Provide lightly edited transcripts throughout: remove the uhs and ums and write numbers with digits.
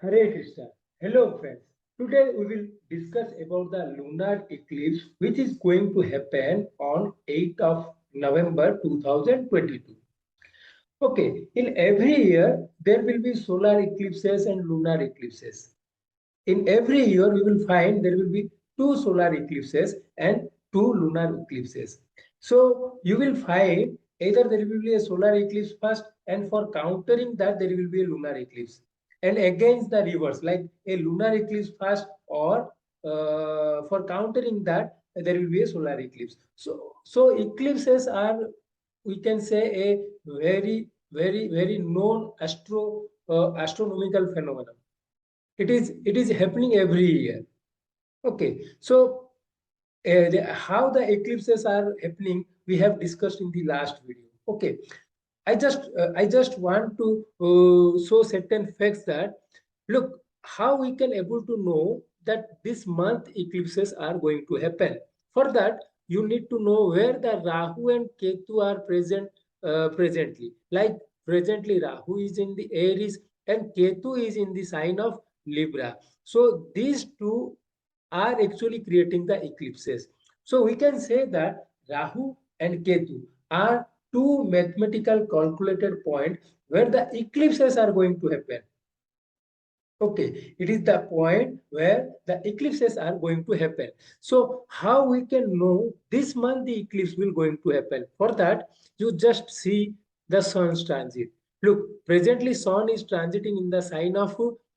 Hare Krishna. Hello friends. Today we will discuss about the lunar eclipse which is going to happen on 8th of November 2022. Okay, in every year there will be solar eclipses and lunar eclipses. In every year we will find there will be two solar eclipses and two lunar eclipses. So you will find either there will be a solar eclipse first, and for countering that there will be a lunar eclipse, and against the reverse, like a lunar eclipse first, or for countering that there will be a solar eclipse. So eclipses are, we can say, a very known astronomical phenomenon. It is happening every year. Okay, so how the eclipses are happening we have discussed in the last video. Okay, I just want to show certain facts that, look, how we can able to know that this month eclipses are going to happen. For that, you need to know where the Rahu and Ketu are present presently. Like presently, Rahu is in the Aries and Ketu is in the sign of Libra. So these two are actually creating the eclipses. So we can say that Rahu and Ketu are two mathematical calculated points where the eclipses are going to happen. Okay, it is the point where the eclipses are going to happen. So how we can know this month the eclipse will going to happen? For that, you just see the sun's transit. Look, presently sun is transiting in the sign of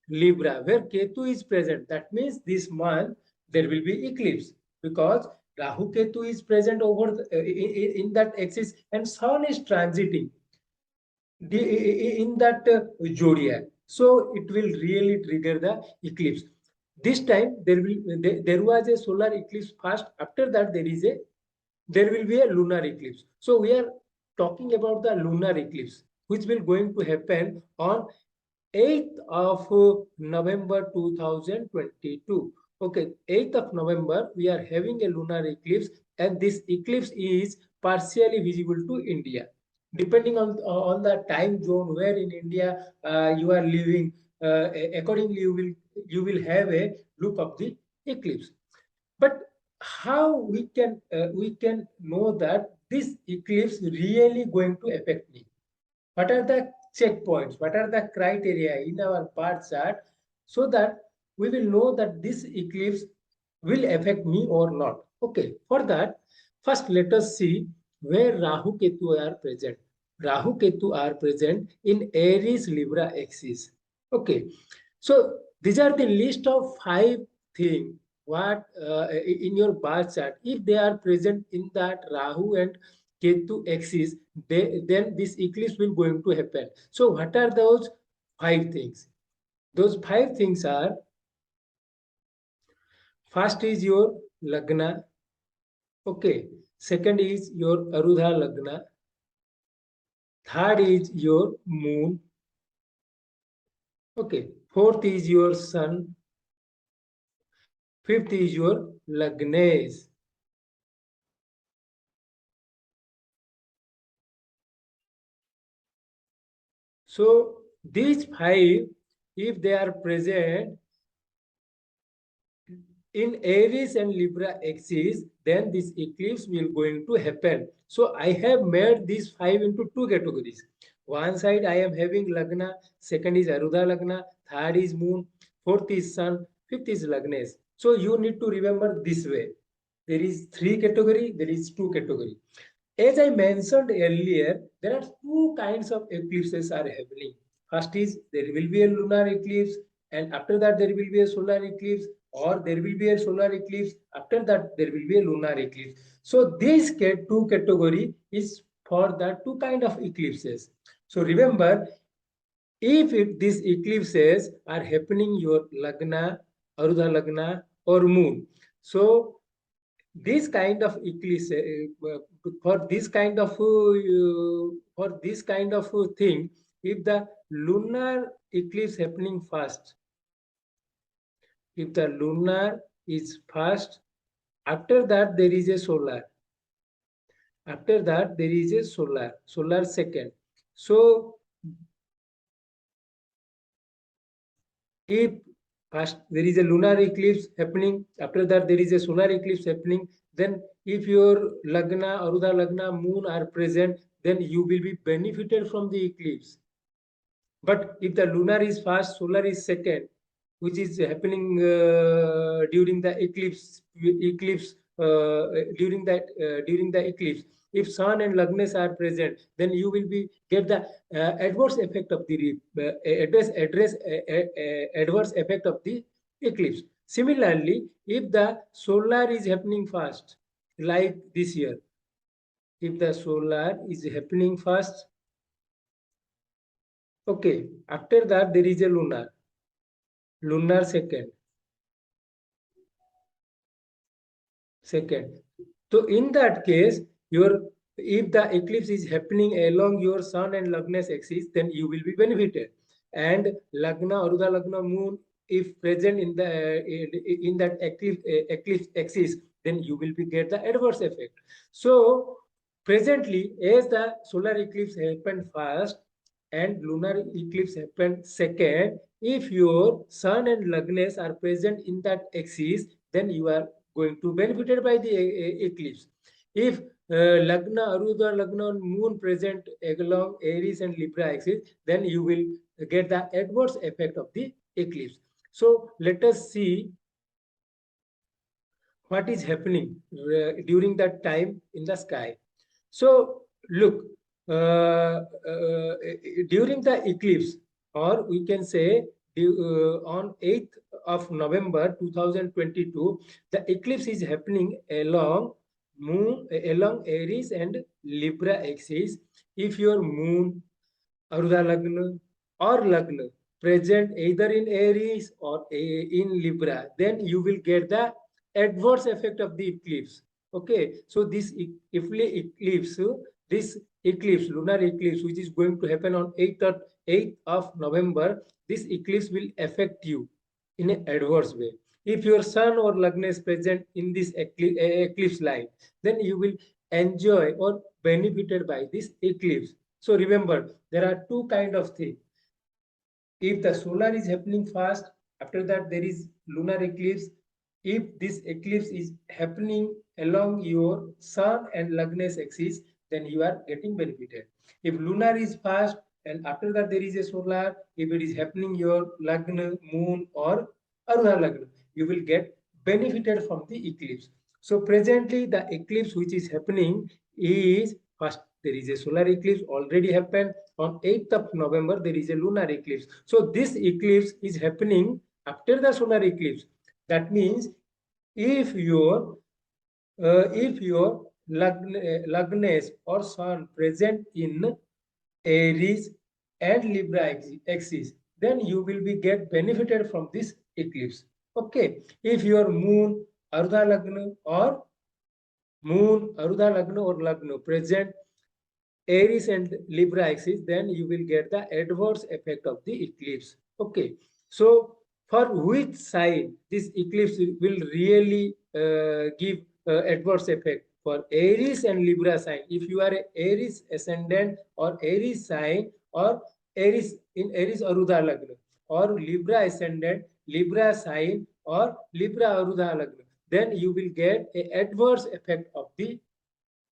Libra, where Ketu is present. That means this month there will be eclipse, because Rahu Ketu is present over in that axis, and sun is transiting in that zodiac. So it will really trigger the eclipse. This time there was a solar eclipse first. After that there will be a lunar eclipse. So we are talking about the lunar eclipse, which will going to happen on 8th of November 2022. Okay, 8th of November we are having a lunar eclipse, and this eclipse is partially visible to India. Depending on the time zone where in India you are living, accordingly you will have a look of the eclipse. But how we can know that this eclipse really going to affect me? What are the checkpoints? What are the criteria in our birth chart, so that we will know that this eclipse will affect me or not? Okay, for that, first let us see where Rahu Ketu are present. Rahu Ketu are present in Aries Libra axis. Okay, so these are the list of 5 things what in your birth chart. If they are present in that Rahu and Ketu axis, then this eclipse will going to happen. So what are those 5 things? Those 5 things are: first is your Lagna. Okay. Second is your Arudha Lagna. Third is your Moon. Okay. Fourth is your Sun. Fifth is your Lagnes. So these 5, if they are present in Aries and Libra axis, then this eclipse will going to happen. So I have made these 5 into 2 categories. One side I am having Lagna, second is Arudha Lagna, third is Moon, fourth is Sun, fifth is Lagnes. So you need to remember this way. There is 3 category, there is 2 category. As I mentioned earlier, there are 2 kinds of eclipses are happening. First is there will be a lunar eclipse, and after that there will be a solar eclipse, or there will be a solar eclipse, after that there will be a lunar eclipse. So this 2 category is for the 2 kind of eclipses. So remember, if these eclipses are happening your Lagna, Arudha Lagna or Moon, so this kind of eclipse, for this kind of thing, if the lunar eclipse happening first, if the lunar is first, after that there is a solar, after that there is a solar second. So If first there is a lunar eclipse happening, after that there is a solar eclipse happening, then if your Lagna, Arudha Lagna, moon are present, then you will be benefited from the eclipse. But if the lunar is first, solar is second, which is happening during the eclipse during the eclipse. If Sun and Lagnes are present, then you will be get the adverse effect of the adverse effect of the eclipse. Similarly, if the solar is happening fast, like this year, if the solar is happening fast, okay, after that there is a lunar second. So in that case, your if the eclipse is happening along your Sun and Lagna's axis, then you will be benefited. And Lagna, Arudha Lagna, Moon, if present in the in that eclipse axis, then you will be get the adverse effect. So presently, as the solar eclipse happened first and lunar eclipse happened second, if your Sun and Lagnas are present in that axis, then you are going to benefited by the eclipse. If Lagna, Arudha Lagna, and Moon present along Aries and Libra axis, then you will get the adverse effect of the eclipse. So let us see what is happening during that time in the sky. So look, during the eclipse, or we can say on 8th of November 2022, the eclipse is happening along moon, along Aries and Libra axis. If your moon, Arudha Lagna or Lagna present either in Aries or in Libra, then you will get the adverse effect of the eclipse. Okay, so this eclipse, lunar eclipse, which is going to happen on 8th of November, this eclipse will affect you in an adverse way. If your Sun or Lagna is present in this eclipse line, then you will enjoy or benefited by this eclipse. So remember, there are two kind of things. If the solar is happening fast, after that there is lunar eclipse. If this eclipse is happening along your Sun and Lagna's axis, then you are getting benefited. If lunar is fast and after that there is a solar, if it is happening your Lagna, Moon or Arudha Lagna, you will get benefited from the eclipse. So presently the eclipse which is happening is first there is a solar eclipse already happened on 8th of November. There is a lunar eclipse. So this eclipse is happening after the solar eclipse. That means if your Lagnes or Sun present in Aries and Libra axis, then you will be get benefited from this eclipse. Okay, if your Moon, Arudha Lagna or Lagna present Aries and Libra axis, then you will get the adverse effect of the eclipse. Okay, so for which side this eclipse will really give adverse effect? For Aries and Libra sign. If you are a Aries ascendant or Aries sign or Aries in Aries Arudha Lagna or Libra ascendant, Libra sign or Libra Arudha Lagna, then you will get a adverse effect of the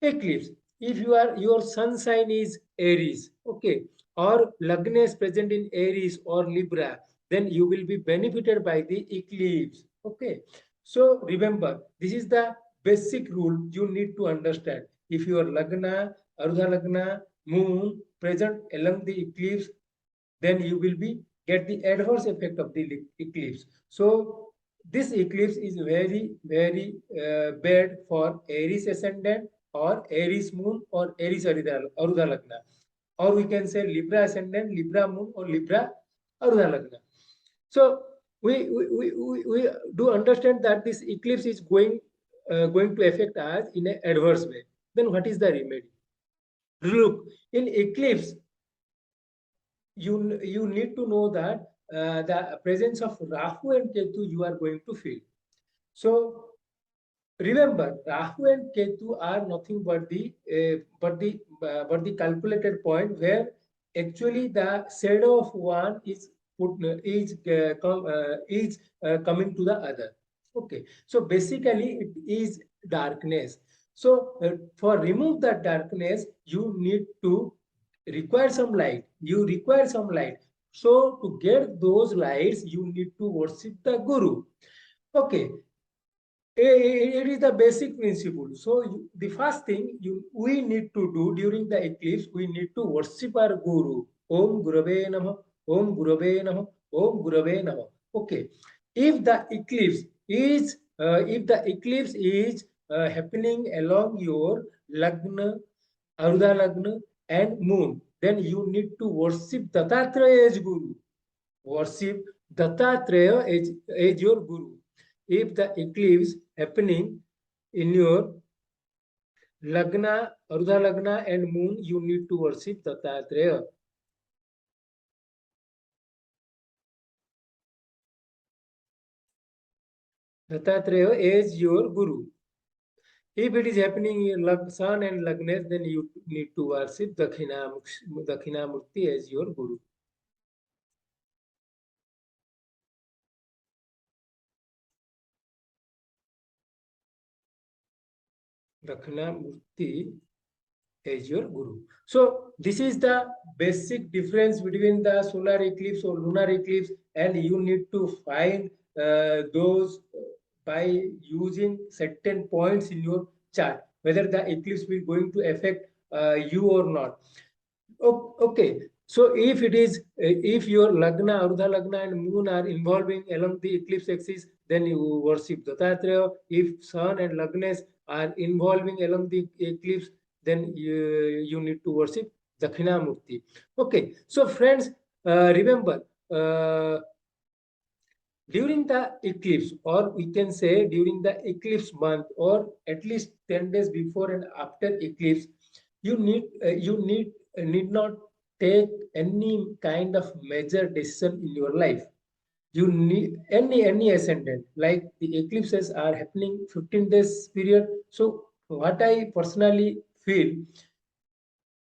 eclipse. If your sun sign is Aries, okay, or Lagna is present in Aries or Libra, then you will be benefited by the eclipse. Okay, so remember, this is the basic rule you need to understand. If your Lagna, Arudha Lagna, Moon present along the eclipse, then you will be get the adverse effect of the eclipse. So this eclipse is very bad for Aries ascendant or Aries moon or Aries Arudha Lagna, or we can say Libra ascendant, Libra moon or Libra Arudha Lagna. So we do understand that this eclipse is going to affect us in an adverse way. Then what is the remedy? Look, in eclipse, you need to know that the presence of Rahu and Ketu you are going to feel. So remember, Rahu and Ketu are nothing but the calculated point where actually the shadow of one is coming to the other. Okay, so basically it is darkness. So for remove that darkness, you need to require some light. You require some light. So to get those lights, you need to worship the Guru. Okay, it is the basic principle. So the first thing we need to do during the eclipse, we need to worship our Guru. Om Gurave Namah, Om Gurave Namah, Om Gurave Namah. Okay. If the eclipse is happening along your Lagna, Arudha Lagna and moon, then you need to worship Dattatreya as Guru. Worship Dattatreya as your Guru. If the eclipse happening in your Lagna, Arudha Lagna and moon, you need to worship Dattatreya. Dattatreya is your Guru. If it is happening in Sun and Lagnes, then you need to worship Dakshinamurti as your Guru. Dakshinamurti as your Guru. So this is the basic difference between the solar eclipse or lunar eclipse, and you need to find those by using certain points in your chart, whether the eclipse will going to affect you or not. Okay, so if it is, if your Lagna, Arudha Lagna and moon are involving along the eclipse axis, then you worship Dattatreya. If sun and Lagnas are involving along the eclipse, then you need to worship Dakshinamurti. Okay, so friends, remember, during the eclipse, or we can say during the eclipse month, or at least 10 days before and after eclipse, you need not take any kind of major decision in your life. You need any ascendant, like the eclipses are happening 15 days period. So what I personally feel,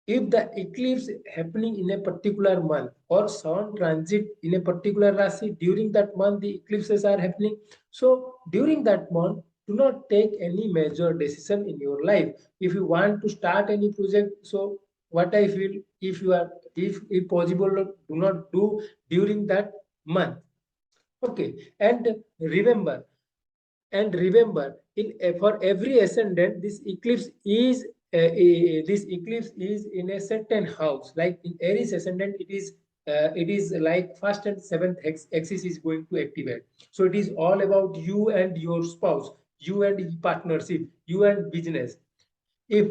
if the eclipse happening in a particular month or sun transit in a particular rasi, during that month the eclipses are happening, so during that month do not take any major decision in your life. If you want to start any project, so what I feel, if possible, do not do during that month. Okay, and remember, for every ascendant, this eclipse is in a certain house. Like in Aries ascendant, it is like first and seventh axis is going to activate. So it is all about you and your spouse, you and partnership, you and business. If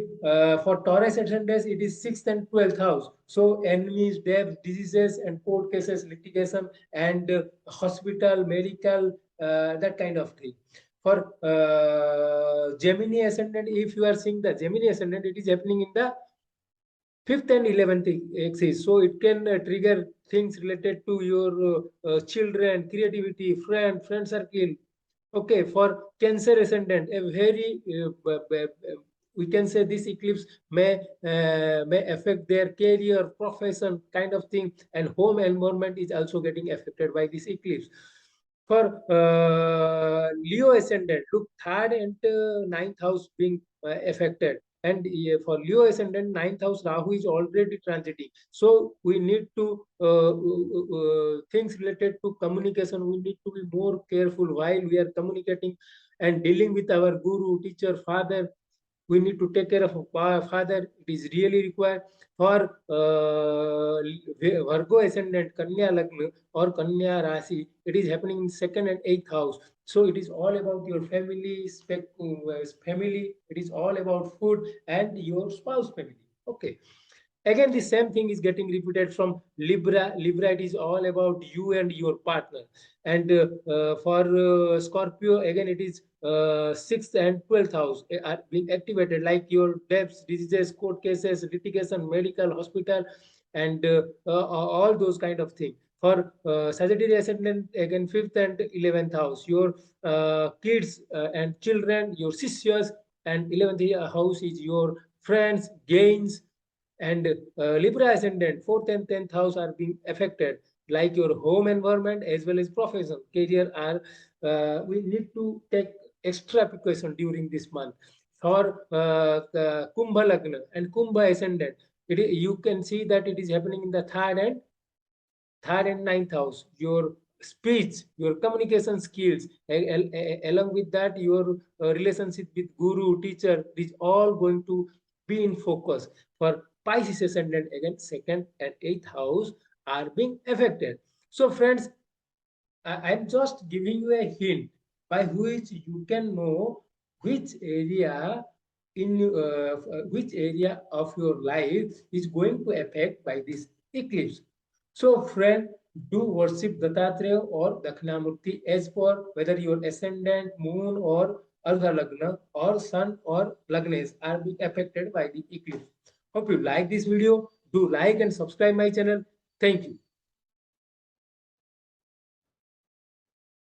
for Taurus ascendant, it is 6th and 12th house. So enemies, death, diseases, and court cases, litigation, and hospital, medical, that kind of thing. For Gemini ascendant, if you are seeing the Gemini ascendant, it is happening in the 5th and 11th axis. So it can trigger things related to your children, creativity, friend circle. Okay, for Cancer ascendant, a very we can say this eclipse may affect their career, profession, kind of thing, and home environment is also getting affected by this eclipse. For Leo ascendant, look, third and ninth house being affected. And for Leo ascendant, ninth house Rahu is already transiting. So we need to things related to communication. We need to be more careful while we are communicating and dealing with our guru, teacher, father. We need to take care of our father. It is really required. For Virgo ascendant, Kanya Lagna or Kanya Rasi, it is happening in second and eighth house. So it is all about your family. It is all about food and your spouse family. Okay. Again, the same thing is getting repeated from Libra. Libra, it is all about you and your partner. And for Scorpio, again, it is 6th and 12th house are being activated, like your debts, diseases, court cases, litigation, medical, hospital, and all those kind of things. For Sagittarius ascendant, again, 5th and 11th house, your kids and children, your sisters, and 11th house is your friends, gains, and Libra ascendant, 4th and 10th house are being affected. like your home environment as well as profession, career are we need to take extra precaution during this month. For Kumbha Lagna and Kumbha Ascendant, you can see that it is happening in the third and ninth house. Your speech, your communication skills, along with that, your relationship with guru, teacher, is all going to be in focus. For Pisces ascendant, again, second and eighth house are being affected. So, friends, I'm just giving you a hint by which you can know which area which area of your life is going to affect by this eclipse. So, friend, do worship Dattatreya or Dakshinamurti as per whether your ascendant, moon, or Arudha Lagna or sun or Lagnes are being affected by the eclipse. Hope you like this video. Do like and subscribe my channel. Thank you.